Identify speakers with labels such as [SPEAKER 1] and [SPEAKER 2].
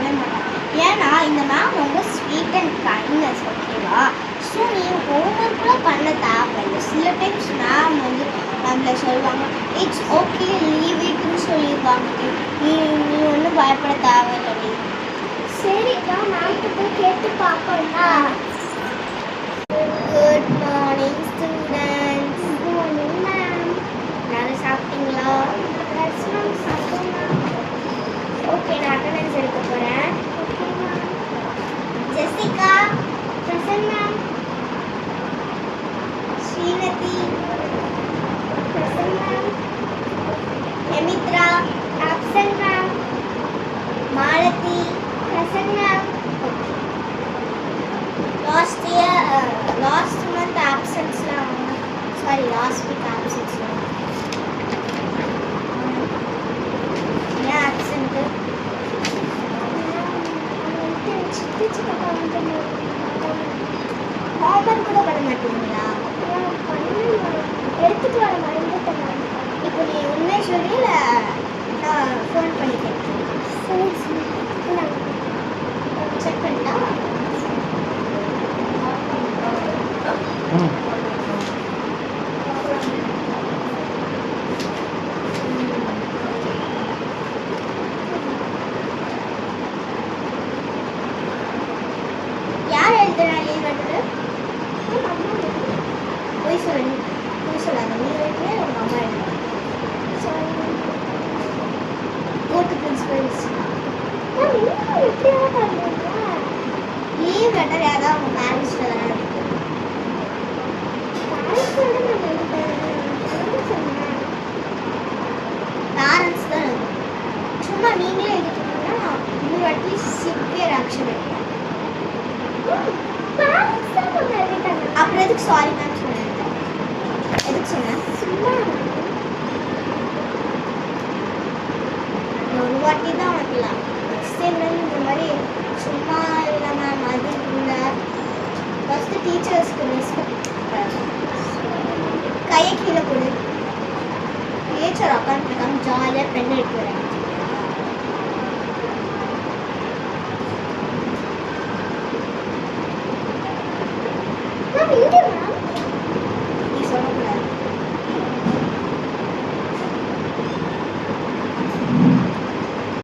[SPEAKER 1] சொல்லவே மாட்டான். ஏன்னா இந்த மேம் ரொம்ப ஸ்வீட் அண்ட் கைண்ட்னஸ், ஓகேவா? ஸோ நீ ஹோம்ஒர்க் கூட பண்ண தேவையில்லை. சில டைம்ஸ் மேம் வந்து நம்மளை சொல்லுவாங்க, இட்ஸ் ஓகே லீவ் இட்னு சொல்லியிருவாங்க. நீ நீ ஒன்றும் பயப்பட தேவையில்லை.
[SPEAKER 2] சரிக்கா, மேம்கிட்ட போய் கேட்டு பார்ப்போம்னா.
[SPEAKER 1] Good morning students.
[SPEAKER 2] Good morning ma'am.
[SPEAKER 1] எல்லாரும் சாப்பிட்டீங்களா?
[SPEAKER 2] எஸ் மேம், சாப்பிட்டோம் மேம்.
[SPEAKER 1] ஓகே, நான் அட்டெண்டன்ஸ் எடுக்க போகிறேன்.
[SPEAKER 2] Okay ma'am.
[SPEAKER 1] Jessica
[SPEAKER 2] present ma'am.
[SPEAKER 1] Srinathi
[SPEAKER 2] present ma'am.
[SPEAKER 1] Hemithra
[SPEAKER 2] absent ma'am.
[SPEAKER 1] Malathi
[SPEAKER 2] present ma'am.
[SPEAKER 1] Last month ஆப்சன்ஸ்லாம் சாரி லாஸ்ட் வீக் ஆப்சன்ஸ்லாம் ஏன் ஆப்சன்ட்டு?
[SPEAKER 2] சித்தி சித்தப்பா வந்து
[SPEAKER 1] ஹோம்ஒர்க் கூட பண்ண மாட்டீங்களா?
[SPEAKER 2] எடுத்துட்டு வர மறந்துட்டேன் மேம்.
[SPEAKER 1] இப்போ நீ உண்மையை சொல்லி இல்லை நான் ஃபோன் பண்ணி கேட்குறேன்.
[SPEAKER 2] சரி சரி, நாங்கள்
[SPEAKER 1] செக் பண்ணிட்டா? யார் எழுதுனா லீவ் லெட்டரு? போய் சொல்லாத. நீ எழுதுனா உங்கள் அம்மா எழுதுனா. Go to principals. Leave letter ஏதாவது உங்கள் பேரண்ட்ஸ்கிட்ட தானே இருக்கு. பேரண்ட்ஸ் தான் இருக்கு. சும்மா நீங்களே எழுதிட்டீங்கன்னா யூ அட்லீஸ்ட் சிவியர் ஆக்ஷன் எடுக்கலாம். அப்புறம் எதுக்கு சாரி மேம் சொன்னேன்? எதுக்கு சொன்னேன்?
[SPEAKER 2] சும்மா
[SPEAKER 1] ஒரு வாட்டி தான் வைக்கலாம். நெக்ஸ்ட் டைம் இந்த மாதிரி சும்மா இல்லை மேம் அது இல்லை. ஃபஸ்ட்டு டீச்சர்ஸ்க்கு ரெஸ்பெக்ட். கையை கீழே போடு. டீச்சர் உட்காந்துருக்காங்க, ஜாலியாக பென் எடுத்து வரேன்.